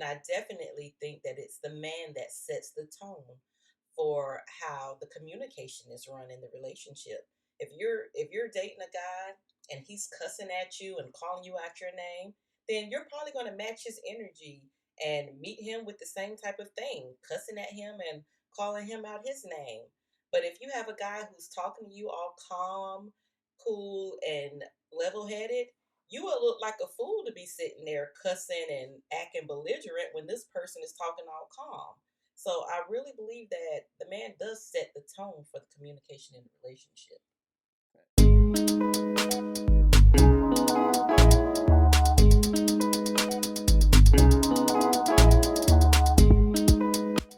And I definitely think that it's the man that sets the tone for how the communication is run in the relationship. If you're dating a guy and he's cussing at you and calling you out your name, then you're probably going to match his energy and meet him with the same type of thing, cussing at him and calling him out his name. But if you have a guy who's talking to you all calm, cool, and level headed, you will look like a fool to be sitting there cussing and acting belligerent when this person is talking all calm. So I really believe that the man does set the tone for the communication in the relationship.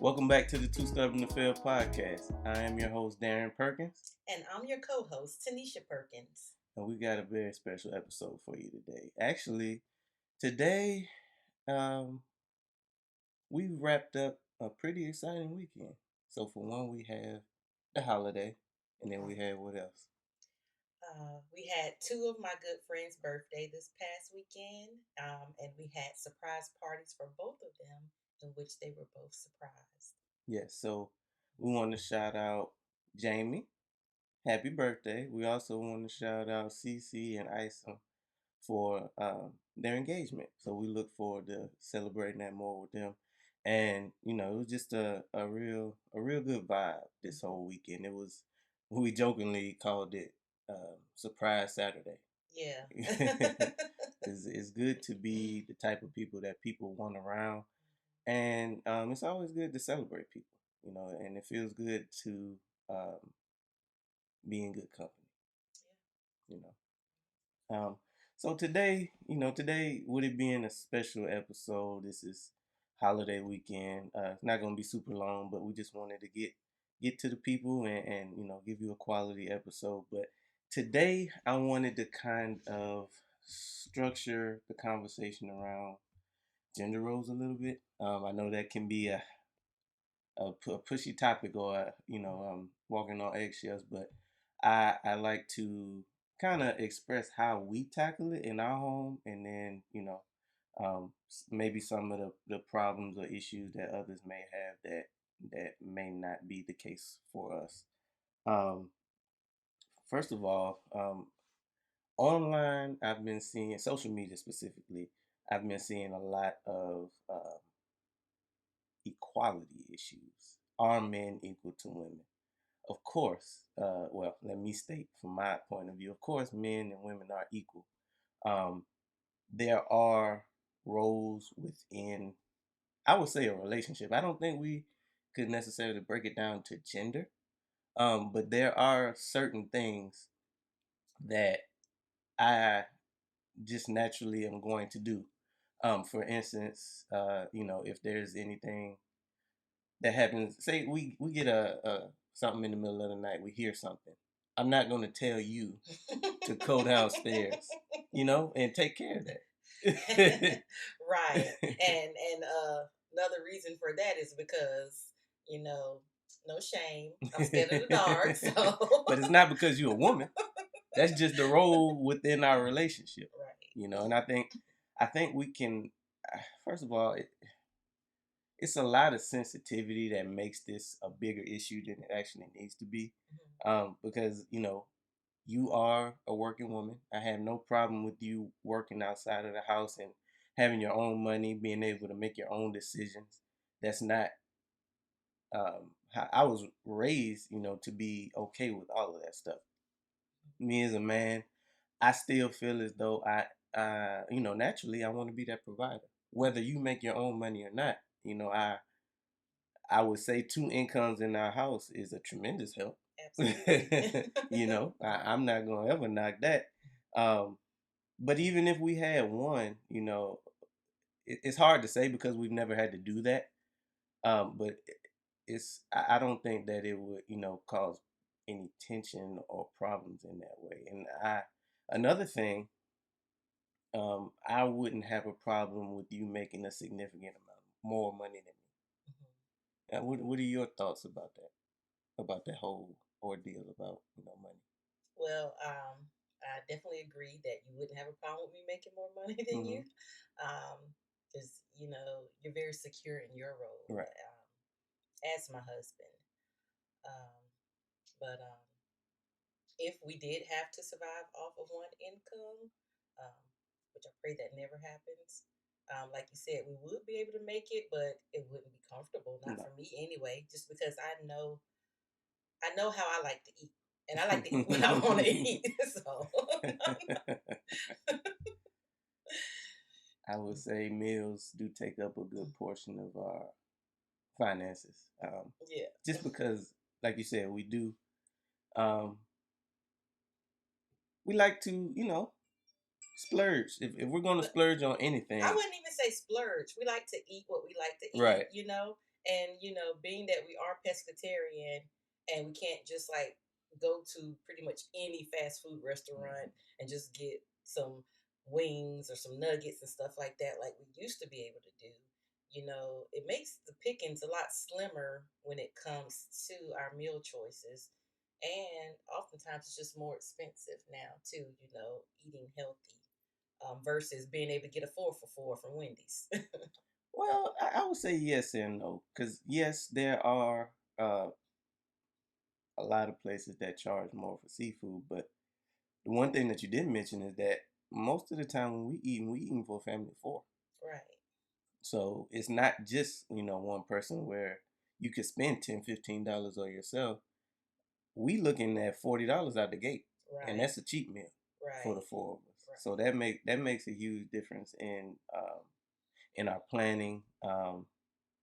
Welcome back to the Two Stubborn to Fail podcast. I am your host, Darren Perkins. And I'm your co-host, Teneasha Perkins. And we got a very special episode for you today. Actually, today we wrapped up a pretty exciting weekend. So for one, we have the holiday, and then we had what else? We had two of my good friends' birthday this past weekend, and we had surprise parties for both of them, in which they were both surprised. Yes, so we want to shout out Jamie. Happy birthday. We also want to shout out Cece and Isom for their engagement. So we look forward to celebrating that more with them. And it was just a real good vibe this whole weekend. It was, we jokingly called it Surprise Saturday. Yeah. It's good to be the type of people that people want around, and it's always good to celebrate people. And it feels good to um, be in good company. You know. So today with it being a special episode, this is holiday weekend. It's not gonna be super long, but we just wanted to get to the people and give you a quality episode. But today I wanted to kind of structure the conversation around gender roles a little bit. I know that can be a pushy topic or walking on eggshells, but I like to kind of express how we tackle it in our home, and then maybe some of the problems or issues that others may have that may not be the case for us. Um, First of all, online I've been seeing social media specifically. I've been seeing a lot of equality issues. Are men equal to women? Of course, well, let me state from my point of view, of course, men and women are equal. Um, there are roles within, I would say, a relationship. I don't think we could necessarily break it down to gender, but there are certain things that I just naturally am going to do. For instance, if there's anything that happens, say we get a something in the middle of the night, we hear something. I'm not going to tell you to go downstairs, and take care of that. Right. And another reason for that is because, you know, no shame. I'm scared of the dark. So But it's not because you're a woman. That's just the role within our relationship. right. And I think we can, first of all, it's a lot of sensitivity that makes this a bigger issue than it actually needs to be. Because you are a working woman. I have no problem with you working outside of the house and having your own money, being able to make your own decisions. That's not how I was raised, to be okay with all of that stuff. Me as a man, I still feel as though naturally I want to be that provider. Whether you make your own money or not, I would say two incomes in our house is a tremendous help. Absolutely. I'm not gonna ever knock that. But even if we had one, it's hard to say because we've never had to do that. But I don't think that it would cause any tension or problems in that way. And another thing, I wouldn't have a problem with you making a significant amount more money than me. What are your thoughts about that? About that whole ordeal about money? Well, I definitely agree that you wouldn't have a problem with me making more money than you. Um, because you're very secure in your role Right. as my husband. Um, but if we did have to survive off of one income, um, which I pray that never happens, like you said, we would be able to make it, but it wouldn't be comfortable. Not No. for me anyway. Just because I know how I like to eat, and I like to eat what I want to eat. So I would say meals do take up a good portion of our finances. yeah, Just because, like you said, we do. Um, we like to, splurge. If we're gonna but splurge on I anything, wouldn't even say splurge. We like to eat what we like to eat, right? and being that we are pescatarian and we can't just like go to pretty much any fast food restaurant and just get some wings or some nuggets and stuff like that, like we used to be able to do. It makes the pickings a lot slimmer when it comes to our meal choices. And oftentimes it's just more expensive now, too, eating healthy versus being able to get a 4 for 4 from Wendy's. Well, I would say yes and no, because yes, there are a lot of places that charge more for seafood, but the one thing that you didn't mention is that most of the time when we eating for a family of four. Right, So it's not just, one person where you could spend $10, $15 on yourself. We looking at $40 out the gate. And right, that's a cheap meal for the right, four of us. right. So that makes a huge difference in our planning,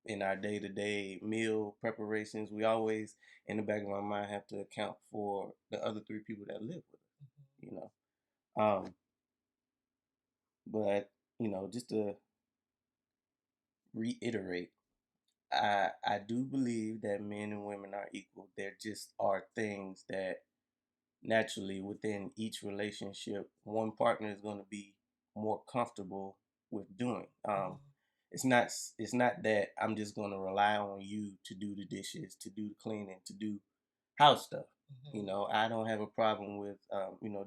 in our day to day meal preparations. We always in the back of our mind have to account for the other three people that live with us, Mm-hmm. you know. Um, but just to reiterate, I do believe that men and women are equal. There just are things that naturally within each relationship, one partner is going to be more comfortable with doing. Mm-hmm. It's not that I'm just going to rely on you to do the dishes, to do the cleaning, to do house stuff. Mm-hmm. I don't have a problem with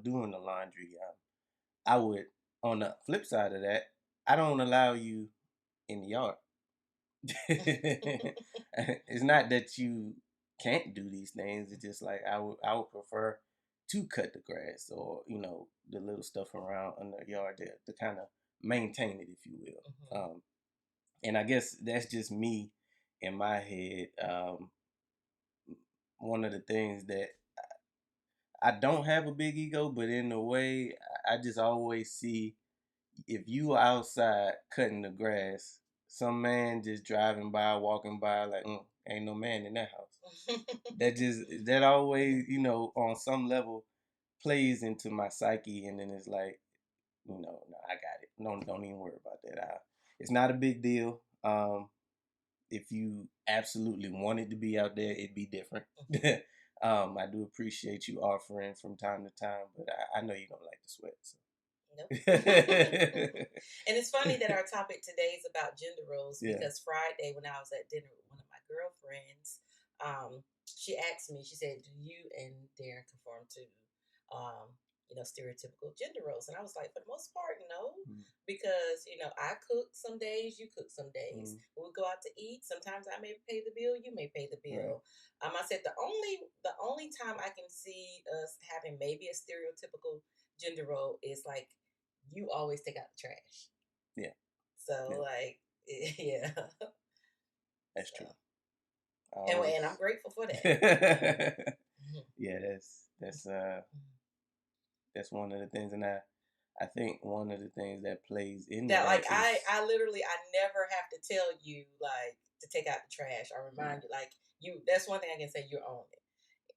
doing the laundry. I would, on the flip side of that, I don't allow you in the yard. It's not that you can't do these things. It's just like I would prefer to cut the grass or the little stuff around in the yard to kind of maintain it, if you will. Mm-hmm. And I guess that's just me in my head. One of the things that I don't have a big ego, but in a way, I just always see if you are outside cutting the grass, some man just driving by, walking by, like, ain't no man in that house. That always, on some level plays into my psyche, and then it's like, no, I got it. Don't even worry about that. It's not a big deal. If you absolutely wanted to be out there, it'd be different. I do appreciate you offering from time to time, but I know you don't like to sweat. So. Nope. And it's funny that our topic today is about gender roles Yeah. because Friday, when I was at dinner with one of my girlfriends, she asked me, she said, "Do you and Darren conform to, stereotypical gender roles?" And I was like, for the most part, no, Mm. because I cook some days, you cook some days. Mm. When we go out to eat, sometimes I may pay the bill, you may pay the Right. bill. I said the only time I can see us having maybe a stereotypical gender role is like you always take out the trash. Yeah. So Yeah. like, yeah. That's So true. I and I'm always. grateful for that. Mhm. Yeah, that's one of the things, and I think one of the things that plays into That like that is I literally I never have to tell you like to take out the trash or remind you like you. That's one thing I can say you're on it.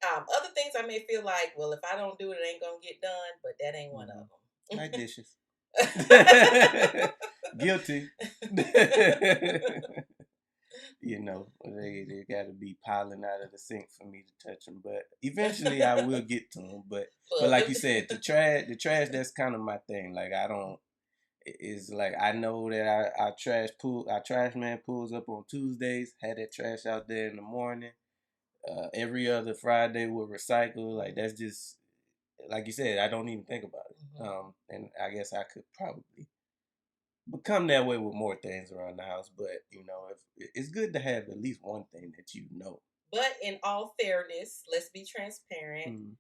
Other things I may feel like, well, if I don't do it, it ain't gonna get done, but that ain't one mm-hmm. of Like dishes. them. Guilty. They got to be piling out of the sink for me to touch them. But eventually, I will get to them. But Well, like you said, the trash, that's kind of my thing. Like I don't. It's like I know that our trash man pulls up on Tuesdays. Had that trash out there in the morning. Every other Friday we'll recycle. Like that's just like you said. I don't even think about it. mhm. And I guess I could probably become that way with more things around the house. But you know, if it's good to have at least one thing that you know. But in all fairness, let's be transparent. Mm.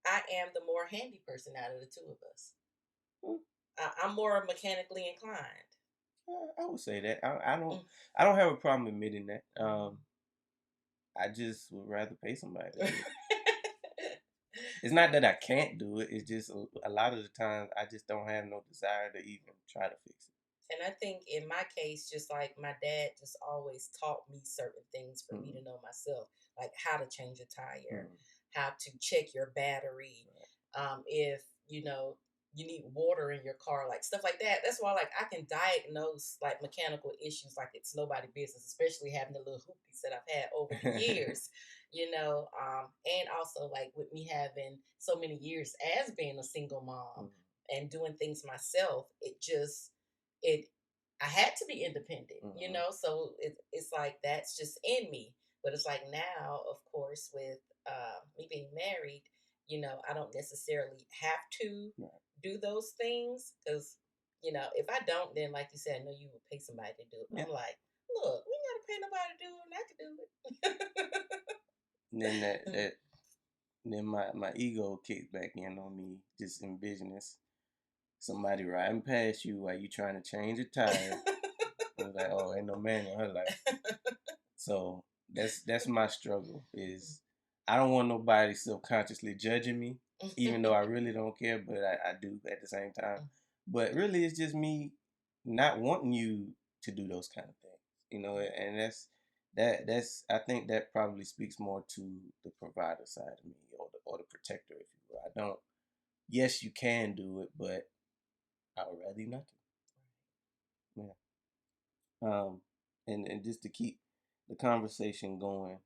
I am the more handy person out of the two of us. Mm. I'm more mechanically inclined. I would say that. I don't. Mm. I don't have a problem admitting that. I just would rather pay somebody to do it. It's not that I can't do it. It's just a lot of the times I just don't have no desire to even try to fix And I think in my case, just like my dad just always taught me certain things it. for me to know myself, like how to change a tire, Mm. how to check your battery, if you need water in your car, like stuff like that. That's why like I can diagnose like mechanical issues like it's nobody business, especially having the little hoopies that I've had over the years, and also like with me having so many years as being a single mom Mm. and doing things myself, it I had to be independent, Mhm. so it's like that's just in me. But it's like now, of course, with me being married, I don't necessarily have to Right. do those things because, if I don't, then like you said, I know you would pay somebody to do it. But Yeah. I'm like, look, we ain't got to pay nobody to do it, and I can do it. And then then my ego kicks back in on me, just envisioning somebody riding past you while you trying to change a tire. And it's like, oh, ain't no man in her life. So that's my struggle. Is I don't want nobody subconsciously judging me, even though I really don't care, but I do at the same time. But really, it's just me not wanting you to do those kind of things, and that's I think that probably speaks more to the provider side of me, or the protector, if you will. I don't. Yes, you can do it, but I would rather you not to. Yeah. And just to keep the conversation going,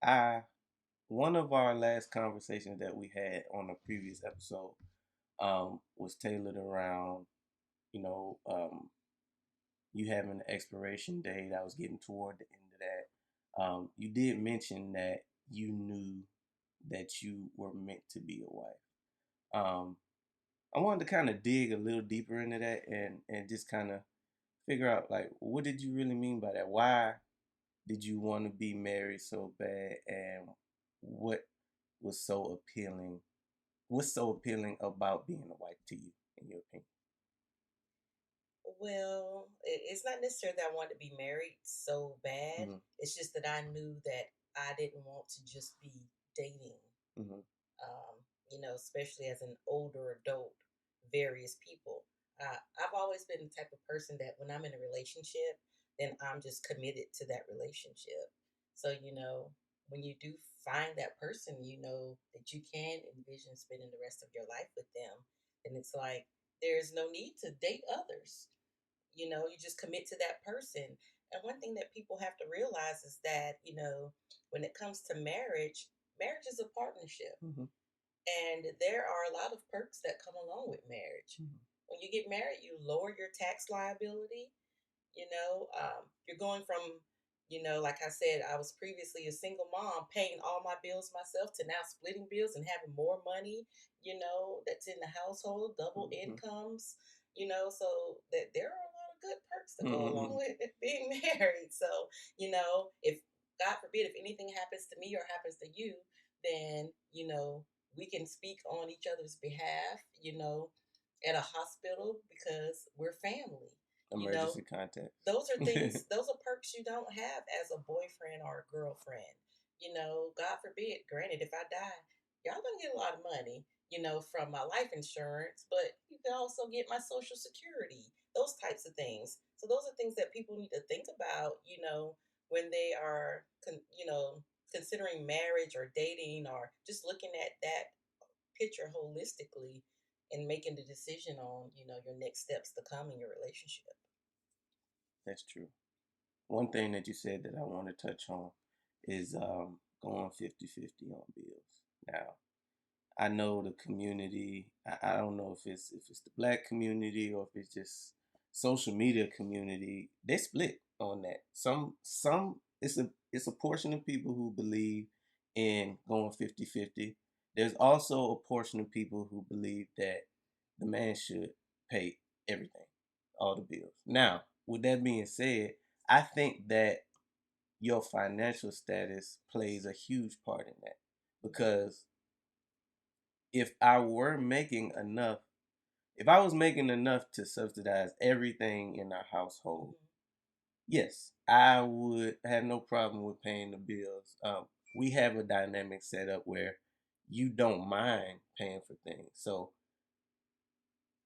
I one of our last conversations that we had on a previous episode was tailored around, you know, you having an expiration date. I was getting toward the end of that. You did mention that you knew that you were meant to be a wife. Um, I wanted to kind of dig a little deeper into that and just kind of figure out like what did you really mean by that? Why did you want to be married so bad, and what was so appealing? What's so appealing about being a wife to you, in your opinion? Well, it's not necessarily that I wanted to be married so bad. Mm-hmm. It's just that I knew that I didn't want to just be dating, Mm-hmm. um, especially as an older adult, various people. I've always been the type of person that when I'm in a relationship, then I'm just committed to that relationship. So, when you do find that person, that you can envision spending the rest of your life with them, then it's like there's no need to date others. You just commit to that person. And one thing that people have to realize is that, when it comes to marriage, marriage is a partnership. Mm-hmm. And there are a lot of perks that come along with marriage. When you get married, you lower your tax liability. You're going from, like I said, I was previously a single mom paying all my bills myself to now splitting bills and having more money, that's in the household, double Mm-hmm. incomes, so that there are a lot of good perks that go Mm-hmm. along with it being married. So, if God forbid, if anything happens to me or happens to you, then, we can speak on each other's behalf, at a hospital because we're family. You know, Emergency contact. those are things, those are perks you don't have as a boyfriend or a girlfriend. God forbid, granted, if I die, y'all gonna get a lot of money, from my life insurance, but you can also get my social security, those types of things. So those are things that people need to think about, when they are, considering marriage or dating or just looking at that picture holistically and making the decision on, your next steps to come in your relationship. That's true. One thing that you said that I want to touch on is going 50-50 on bills. Now, I know the community. I don't know if it's the black community or if it's just social media community. They split on that. Some it's a portion of people who believe in going 50-50. There's also a portion of people who believe that the man should pay everything, all the bills. Now, with that being said, I think that your financial status plays a huge part in that, because if I were making enough, if I was making enough to subsidize everything in our household, yes, I would have no problem with paying the bills. We have a dynamic setup where you don't mind paying for things. So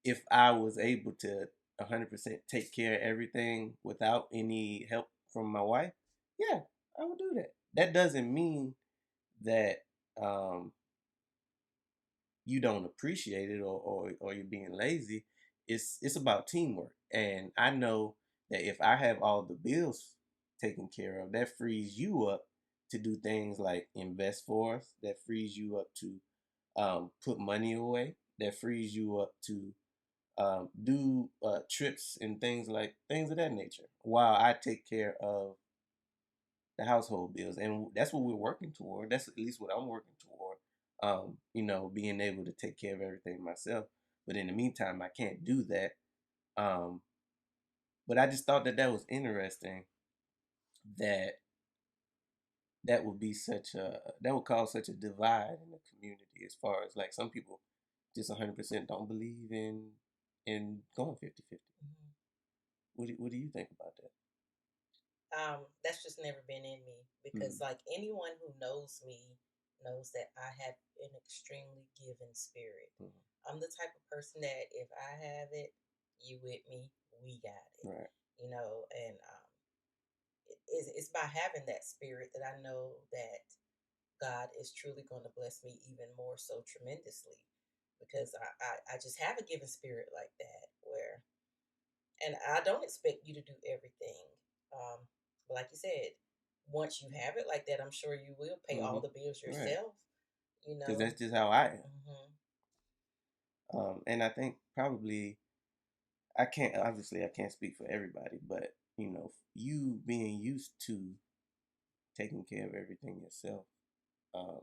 if I was able to 100% take care of everything without any help from my wife, yeah, I would do that. That doesn't mean that um, you don't appreciate it, or you're being lazy. It's about teamwork. And I know that if I have all the bills taken care of, that frees you up to do things like invest for us. That frees you up to put money away. That frees you up to do trips and things of that nature, while I take care of the household bills. And that's what we're working toward. That's at least what I'm working toward. Being able to take care of everything myself. But in the meantime, I can't do that. Um, but I just thought that was interesting. That that would cause such a divide in the community, as far as like some people just 100% don't believe in going 50-50. Mm-hmm. What do you think about that? That's just never been in me because, Mm-hmm. like, anyone who knows me knows that I have an extremely given spirit. Mm-hmm. I'm the type of person that if I have it, you with me, we got it. Right. And it's by having that spirit that I know that God is truly going to bless me even more so tremendously, because I just have a given spirit like that where, and I don't expect you to do everything. Um, but like you said, once you have it like that, I'm sure you will pay all Mm-hmm. the bills Right. yourself. You Because know. that's just how I am. Hmm. And I think probably I can't speak for everybody, but you being used to taking care of everything yourself um,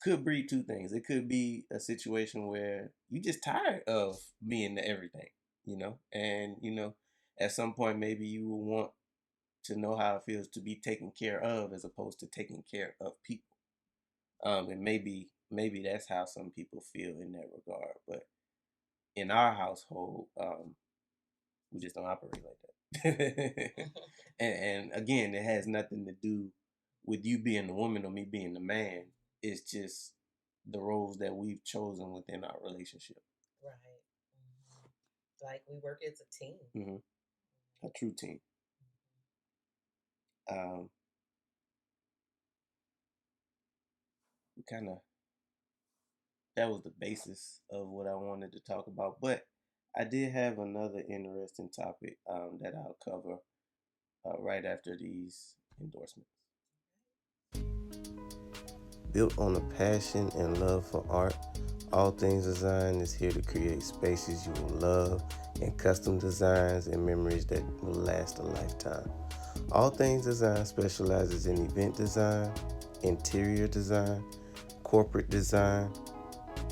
could breed two things. It could be a situation where you just tired of being the everything, and at some point maybe you will want to know how it feels to be taken care of as opposed to taking care of people. And maybe that's how some people feel in that regard. But in our household, we just don't operate like that. and again, it has nothing to do with you being the woman or me being the man. It's just the roles that we've chosen within our relationship. Right. Hmm. Like we work as a team. Hmm. A true team. Um, we kind of That was the basis of what I wanted to talk about. But I did have another interesting topic that I'll cover right after these endorsements. Built on a passion and love for art, All Things Design is here to create spaces you will love and custom designs and memories that will last a lifetime. All Things Design specializes in event design, interior design, corporate design,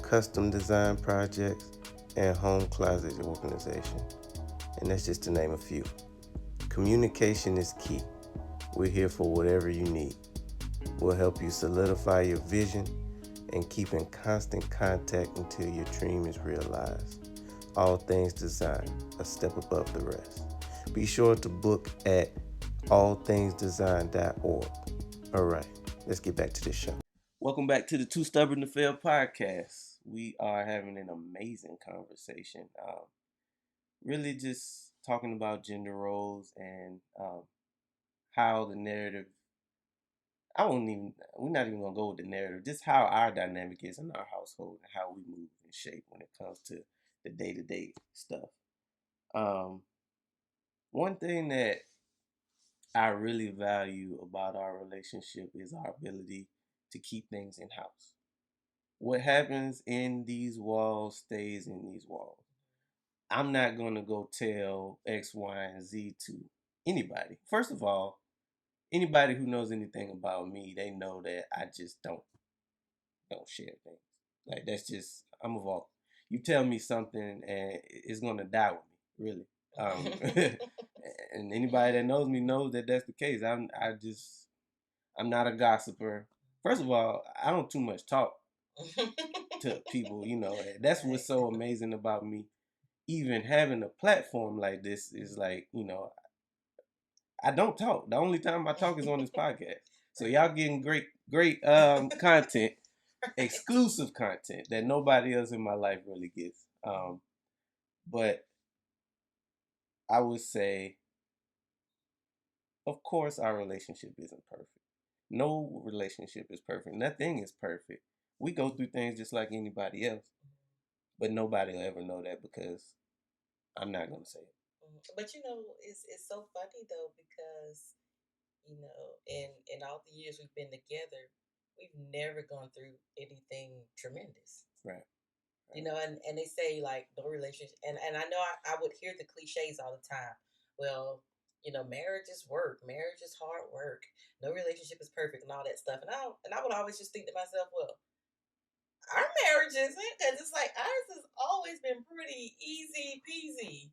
custom design projects, and home closet organization. And that's just to name a few. Communication is key. We're here for whatever you need. We'll help you solidify your vision and keep in constant contact until your dream is realized. All Things Design, a step above the rest. Be sure to book at allthingsdesign.org. All right, let's get back to the show. Welcome back to the Too Stubborn to Fail podcast. We are having an amazing conversation. Really just talking about gender roles and how the narrative, we're not even gonna go with the narrative, just how our dynamic is in our household and how we move and shape when it comes to the day to day stuff. Um, One thing that I really value about our relationship is our ability to keep things in house. What happens in these walls stays in these walls. I'm not gonna go tell X, Y, and Z to anybody. First of all, anybody who knows anything about me, they know that I just don't share things. Like that's just I'm a vault. you tell me something and it's gonna die with me, really. And anybody that knows me knows that that's the case. I'm not a gossiper. First of all, I don't too much talk to people. That's what's Right. so amazing about me. Even having a platform like this is like, I don't talk. The only time I talk is on this podcast. So y'all Right. getting great content, exclusive content that nobody else in my life really gets. But I would say, of course, our relationship isn't perfect. No relationship is perfect. Nothing is perfect. We go through things just like anybody else, but nobody will ever know that because I'm not gonna say it. But it's so funny though because in all the years we've been together, we've never gone through anything tremendous. Right. And they say like no relationship, and I know I would hear the cliches all the time. Well, marriage is work, marriage is hard work, no relationship is perfect, and all that stuff. And I would always just think to myself, well, our marriage isn't, because it's like ours has always been pretty easy peasy,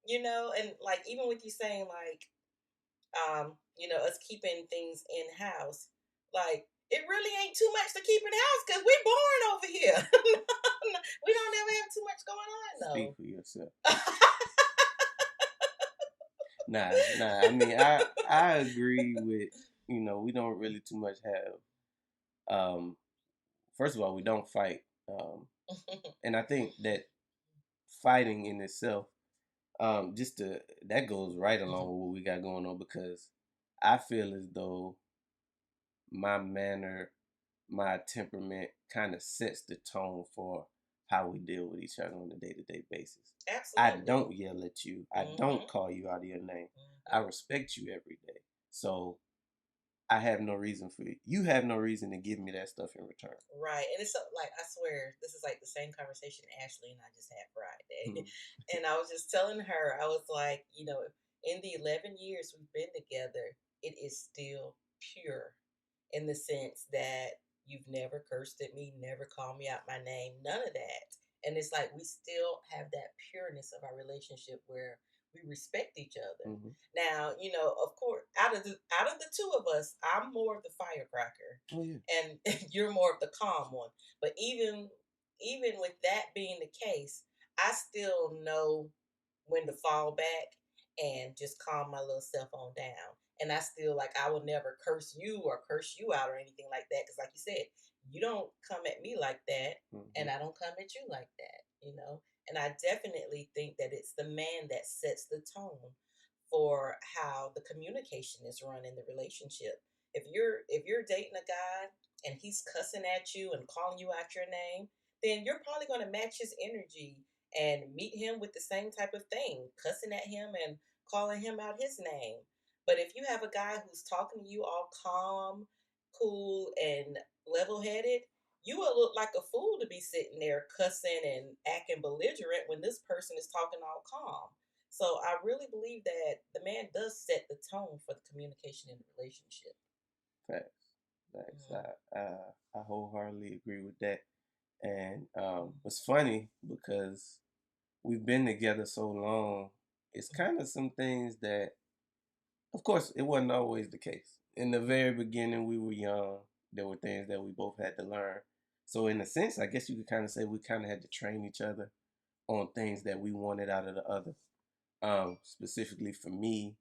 and like even with you saying like us keeping things in house, like it really ain't too much to keep in house because we're born over here. We don't ever have too much going on Speak though. for yourself. Nah, nah. I mean, I agree with we don't really too much have. First of all, we don't fight, and I think that fighting in itself, just to that goes right along with what we got going on because I feel as though my manner, my temperament kind of sets the tone for how we deal with each other on a day-to-day basis. I Absolutely. don't yell at you. I don't Hmm. call you out of your name. I Hmm. respect you every day. So I have no reason for you. You have no reason to give me that stuff in return. Right. And it's so, like, I swear, this is like the same conversation Ashley and I just had Friday. Hmm. And I was just telling her, I was like, in the 11 years we've been together, it is still pure in the sense that you've never cursed at me, never called me out my name, none of that. And it's like we still have that pureness of our relationship where we respect each other. Hmm. Now, of course, out of the two of us, I'm more of the firecracker, Oh yeah. and you're more of the calm one. But even with that being the case, I still know when to fall back and just calm my little self on down. And I still like I will never curse you or curse you out or anything like that because, like you said, you don't come at me like that, Hmm. and I don't come at you like that. And I definitely think that it's the man that sets the tone for how the communication is run in the relationship. If you're dating a guy and he's cussing at you and calling you out your name, then you're probably going to match his energy and meet him with the same type of thing, cussing at him and calling him out his name. But if you have a guy who's talking to you all calm, cool, and level headed, you will look like a fool to be sitting there cussing and acting belligerent when this person is talking all calm. So I really believe that the man does set the tone for the communication in the relationship. Facts. Facts. Mm-hmm. I wholeheartedly agree with that. And it's funny because we've been together so long. It's kind of some things that, of course, it wasn't always the case. In the very beginning, we were young. There were things that we both had to learn. So, in a sense, I guess you could kind of say we kind of had to train each other on things that we wanted out of the other. Specifically for me,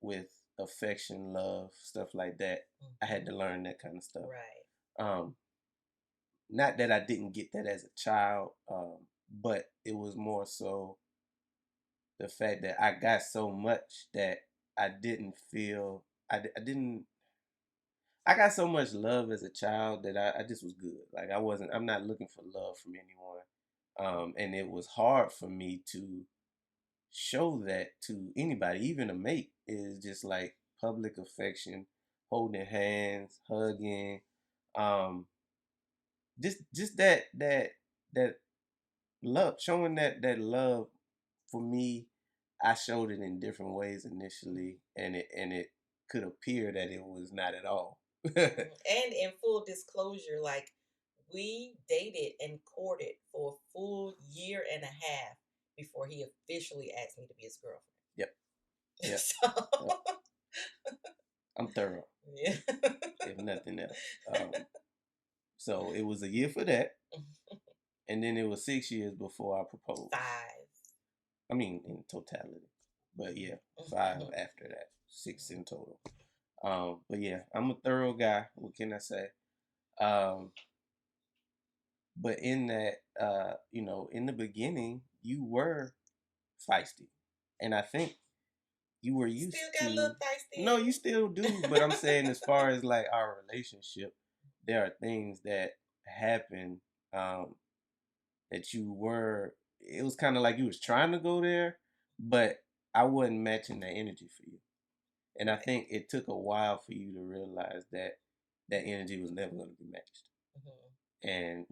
with affection, love, stuff like that, I had Mm-hmm. to learn that kind of stuff. Right. Um, Not that I didn't get that as a child, but it was more so the fact that I got so much that I didn't feel I didn't I got so much love as a child that I just was good. Like I'm not looking for love from anyone. And it was hard for me to show that to anybody, even a mate, is just like public affection, holding hands, hugging, um, just that love, showing that love for me. I showed it in different ways initially, and it could appear that it was not at all. And in full disclosure, like We dated and courted for a full year and a half before he officially asked me to be his girlfriend. Yep. Yep. So, Yep. I'm thorough, yeah. if nothing else. So it was a year for that, and then it was 6 years before I proposed. 5. I mean, in totality, but yeah, 5 after that, 6 in total. But yeah, I'm a thorough guy. What can I say? Um, but in that, in the beginning, you were feisty, and I think you were Still used got a to. little feisty No, in you me. still do, but I'm saying as far as like our relationship, there are things that happen um, that you were. It was kind of like you was trying to go there, but I wasn't matching that energy for you. And I Right. think it took a while for you to realize that that energy was never going to be matched. And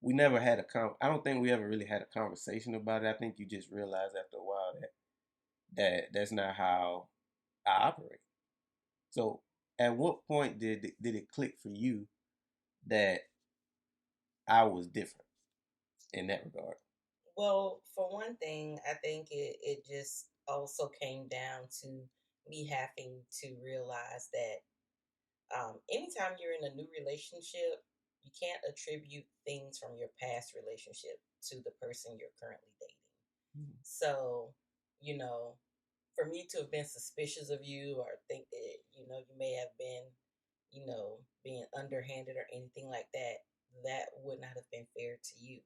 we never had I don't think we ever really had a conversation about it. I think you just realized after a while that's not how I operate. So, at what point did it click for you that I was different in that regard? Well, for one thing, I think it just also came down to me having to realize that anytime you're in a new relationship, you can't attribute things from your past relationship to the person you're currently dating. Mm-hmm. So, you know, for me to have been suspicious of you or think that, you may have been, being underhanded or anything like that, that would not have been fair to you.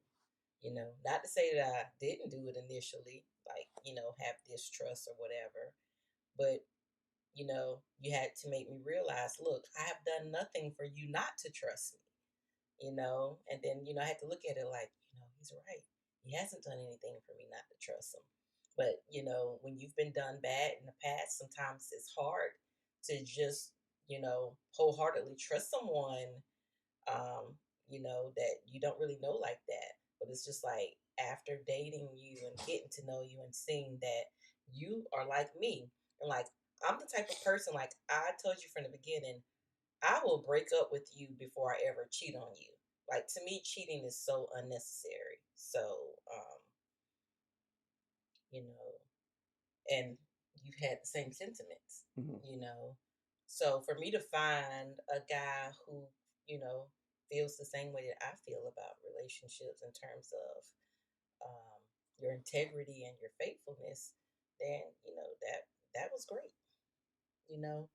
Not to say that I didn't do it initially, like, have distrust or whatever, but you had to make me realize, look, I have done nothing for you not to trust me. And then, I had to look at it like, he's right. He hasn't done anything for me not to trust him. But, when you've been done bad in the past, sometimes it's hard to just, wholeheartedly trust someone, um, that you don't really know like that. But it's just like after dating you and getting to know you and seeing that you are like me. And like, I'm the type of person, like I told you from the beginning, I will break up with you before I ever cheat on you. Like, to me, cheating is so unnecessary. So, you know, and you've had the same sentiments, Mm-hmm. you know. So for me to find a guy who, you know, feels the same way that I feel about relationships in terms of your integrity and your faithfulness, then that was great, you know.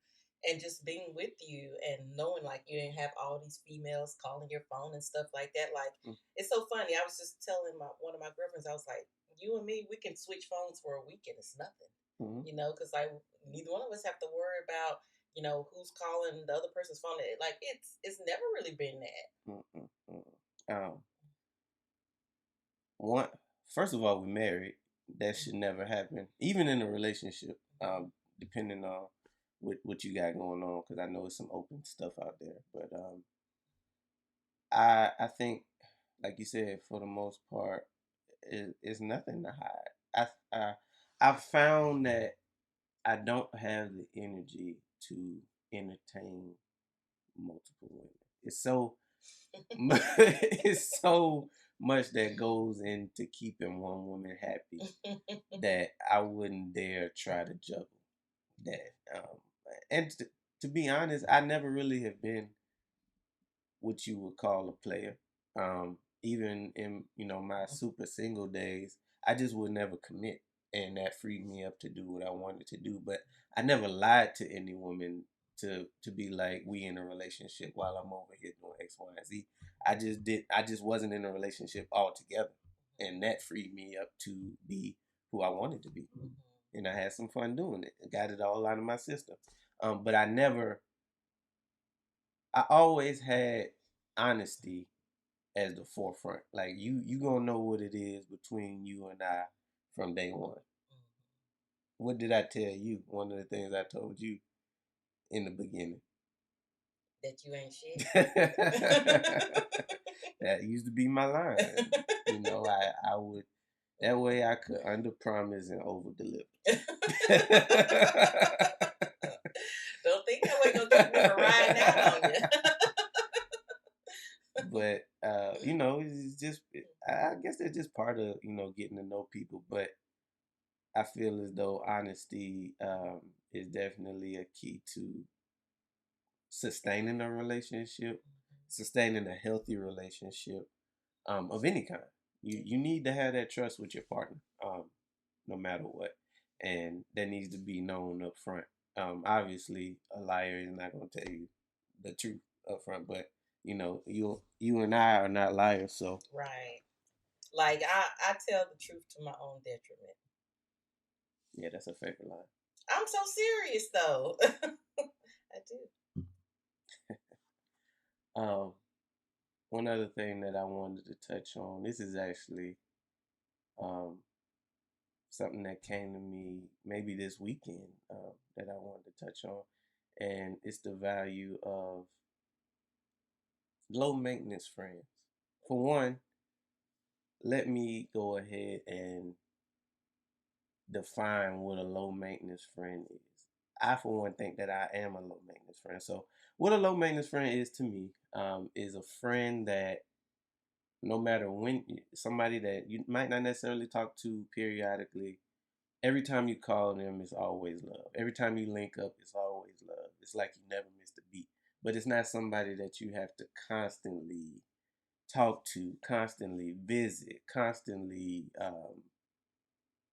And just being with you and knowing like you didn't have all these females calling your phone and stuff like that. Like, it's so funny. I was just telling one of my girlfriends, I was like, you and me, we can switch phones for a weekend. It's nothing, Mm-hmm. because like neither one of us have to worry about who's calling the other person's phone. Like it's never really been that. Mm-hmm. Um, one First of all, we're married. That should never happen, even in a relationship. Depending on what you got going on, because I know it's some open stuff out there. But I think, like you said, for the most part, it's nothing to hide. I've found that I don't have the energy to entertain multiple women. It's so it's so much that goes into keeping one woman happy that I wouldn't dare try to juggle that. And to be honest, I never really have been what you would call a player. Even in my super single days, I just would never commit, and that freed me up to do what I wanted to do. But I never lied to any woman to be like, we in a relationship while I'm over here doing X, Y, and Z. I just wasn't in a relationship altogether, and that freed me up to be who I wanted to be, and I had some fun doing it. I got it all out of my system. But I always had honesty as the forefront. Like you gonna know what it is between you and I from day one. What did I tell you? One of the things I told you in the beginning. That you ain't shit. That used to be my line. I would that way I could under promise and over deliver. Don't think that way gonna keep me from riding out on you. guess that's just part of getting to know people. But I feel as though honesty is definitely a key to sustaining a relationship, sustaining a healthy relationship of any kind. You need to have that trust with your partner, no matter what, and that needs to be known up front. Obviously, a liar is not going to tell you the truth up front, but you and I are not liars, so Right. Like I tell the truth to my own detriment. yeah, that's a favorite line. I'm so serious though. I do. Um, One other thing that I wanted to touch on. This is actually um, something that came to me maybe this weekend that I wanted to touch on, and it's the value of low maintenance friends. For one, let me go ahead and define what a low maintenance friend is. I, for one, think that I am a low maintenance friend. So, what a low maintenance friend is to me is a friend that no matter when, somebody that you might not necessarily talk to periodically, every time you call them, it's always love. Every time you link up, it's always love. It's like you never missed a beat. But it's not somebody that you have to constantly talk to, constantly visit, constantly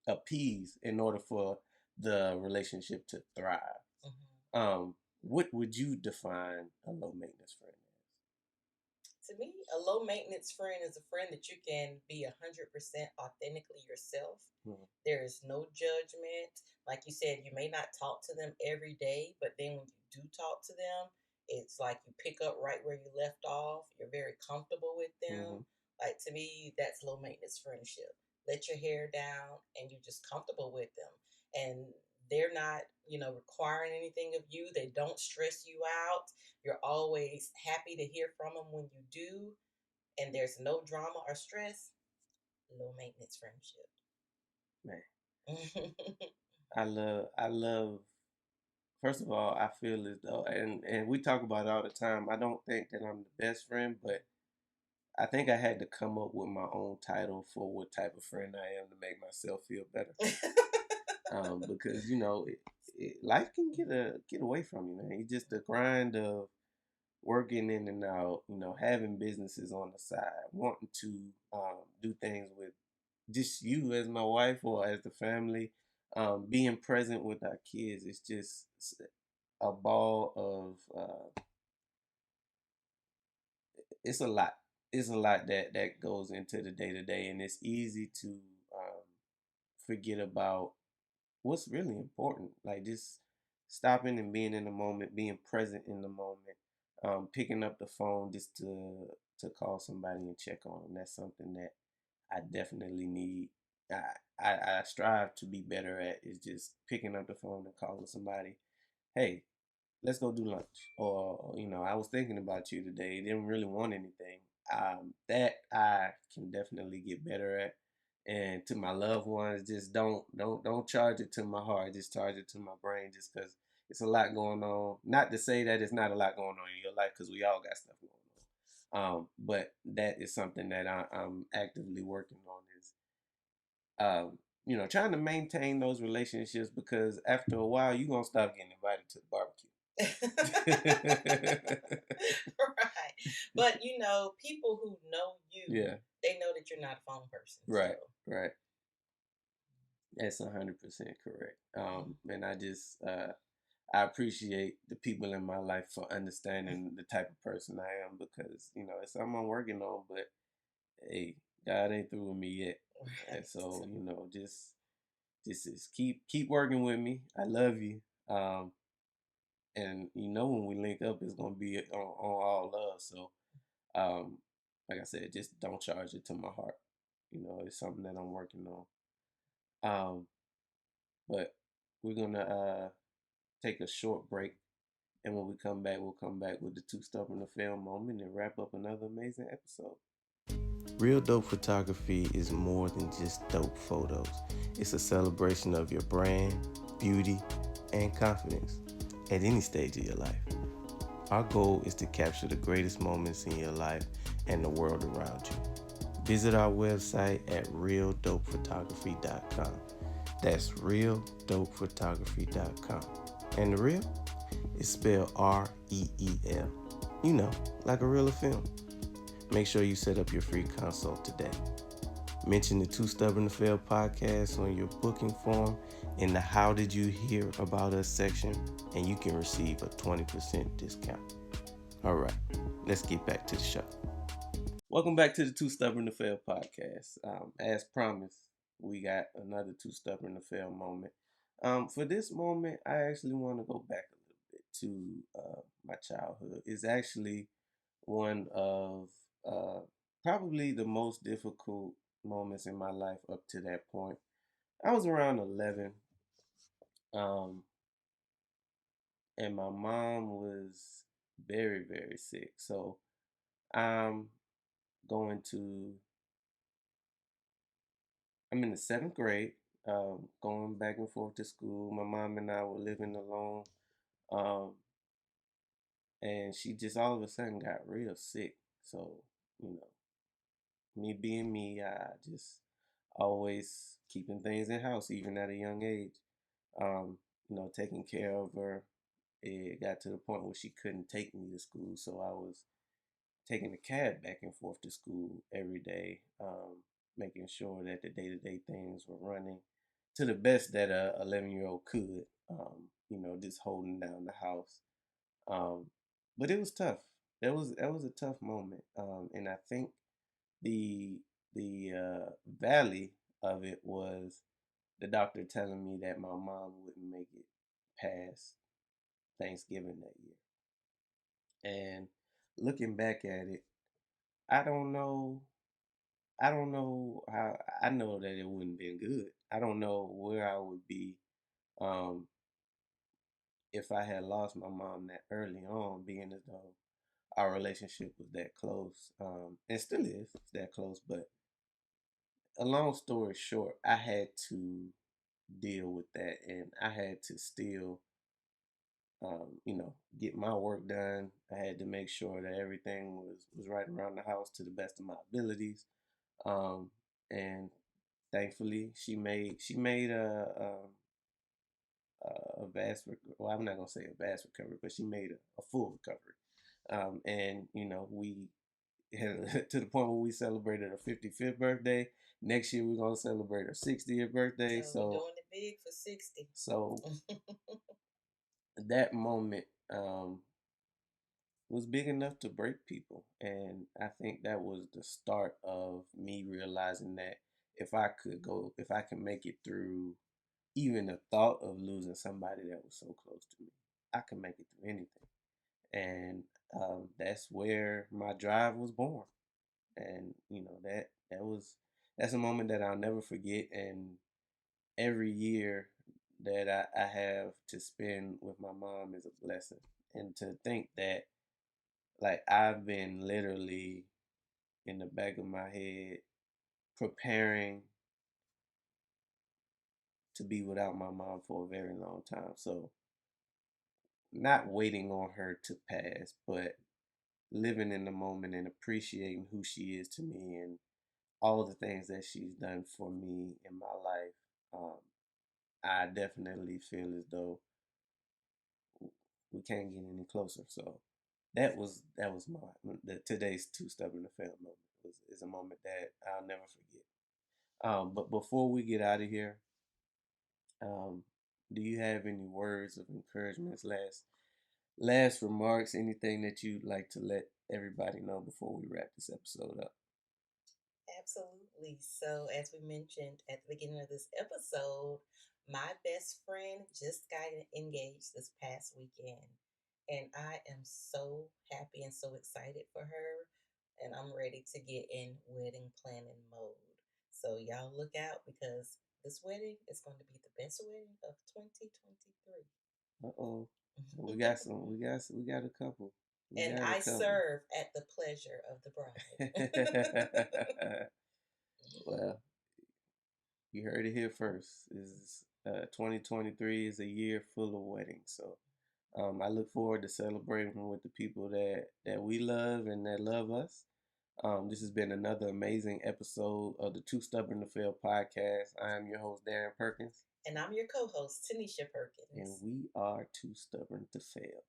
appease in order for the relationship to thrive. Mm-hmm. What would you define a low maintenance friend To me, a low maintenance friend is a friend that you can be 100% authentically yourself. as? There is no judgment. Like you said, you may not talk to them every day, but then when you do talk to them, it's like you pick up right where you left off. You're very comfortable with Mm-hmm. them. Like to me, that's low maintenance friendship. Let your hair down and you're just comfortable with them. And they're not, requiring anything of you. They don't stress you out. You're always happy to hear from them when you do, and there's no drama or stress. Low maintenance friendship. Man, I love. First of all, I feel as though, and we talk about it all the time. I don't think that I'm the best friend, but I think I had to come up with my own title for what type of friend I am to make myself feel better. Because life can get away from you, man. It's just the grind of working in and out. Having businesses on the side, wanting to do things with just you as my wife or as the family, being present with our kids. It's just a ball of it's a lot. It's a lot that goes into the day to day, and it's easy to forget about what's really important. Like just stopping and being in the moment, being present in the moment, picking up the phone just to call somebody and check on them. That's something that I definitely need. I strive to be better at is just picking up the phone and calling somebody. Hey, let's go do lunch. Or, I was thinking about you today. Didn't really want anything. That I can definitely get better at. And to my loved ones, just don't charge it to my heart. Just charge it to my brain, just because it's a lot going on. Not to say that it's not a lot going on in your life, because we all got stuff going on. But that is something that I'm actively working on. Is trying to maintain those relationships, because after a while you're gonna stop getting invited to the barbecue. Right. But people who know you, Yeah. they know that you're not a phone person. Right. So. Right. That's 100% correct. And I appreciate the people in my life for understanding the type of person I am, because it's something I'm working on. But hey, God ain't through with me yet, and so just keep working with me. I love you. And when we link up, it's gonna be on all love. So, like I said, just don't charge it to my heart. It's something that I'm working on. But we're gonna take a short break, and when we come back, we'll come back with the two stubborn to fail moment and wrap up another amazing episode. Real dope photography is more than just dope photos. It's a celebration of your brand, beauty, and confidence at any stage of your life. Our goal is to capture the greatest moments in your life and the world around you. Visit our website at realdopephotography.com. That's realdopephotography.com. And the real is spelled REEL. You know, like a reel of film. Make sure you set up your free consult today. Mention the Too Stubborn to Fail podcast on your booking form in the How Did You Hear About Us section, and you can receive a 20% discount. All right, let's get back to the show. Welcome back to the Too Stubborn to Fail podcast. As promised, we got another Too Stubborn to Fail moment. For this moment, I actually want to go back a little bit to my childhood. It's actually one of uh, probably the most difficult moments in my life up to that point. I was around 11, um, and my mom was very, very sick. So I'm going to I'm in the seventh grade, going back and forth to school. My mom and I were living alone, um, and she just all of a sudden got real sick. So, you know, me being me, I just always keeping things in house, even at a young age. Taking care of her. It got to the point where she couldn't take me to school, so I was taking a cab back and forth to school every day, making sure that the day-to-day things were running to the best that a 11-year-old could. Just holding down the house. Um, but it was tough. That was a tough moment, and I think the the valley of it was the doctor telling me that my mom wouldn't make it past Thanksgiving that year. And looking back at it, I don't know. I don't know how. I know that it wouldn't been good. I don't know where I would be um, if I had lost my mom that early on, being as though our relationship was that close, and still is that close. But a long story short, I had to deal with that, and I had to still, get my work done. I had to make sure that everything was right around the house to the best of my abilities. Um, and thankfully, she made a vast. Well, I'm not gonna say a vast recovery, but she made a full recovery. And we to the point where we celebrated her 55th birthday. Next year, we're gonna celebrate her 60th birthday. So we So doing it big for 60. so that moment was big enough to break people. And I think that was the start of me realizing that if I can make it through even the thought of losing somebody that was so close to me, I can make it through anything. And that's where my drive was born. And that's a moment that I'll never forget. And every year that I have to spend with my mom is a blessing. And to think that like I've been literally in the back of my head preparing to be without my mom for a very long time. So not waiting on her to pass, but living in the moment and appreciating who she is to me and all the things that she's done for me in my life. Um, I definitely feel as though we can't get any closer. So that was today's Too Stubborn to Fail moment. Is a moment that I'll never forget. But before we get out of here, um, do you have any words of encouragement, last remarks, anything that you'd like to let everybody know before we wrap this episode up? Absolutely. So, as we mentioned at the beginning of this episode, my best friend just got engaged this past weekend. And I am so happy and so excited for her. And I'm ready to get in wedding planning mode. So, y'all look out because this wedding is going to be the best wedding of 2023. Uh oh, we got some. We got a couple. We And got a I couple. serve at the pleasure of the bride. Well, you heard it here first. Is 2023 is a year full of weddings. So I look forward to celebrating with the people that we love and that love us. This has been another amazing episode of the Too Stubborn to Fail podcast. I am your host, Darren Perkins. And I'm your co host, Teneasha And Perkins. we are Too Stubborn to Fail.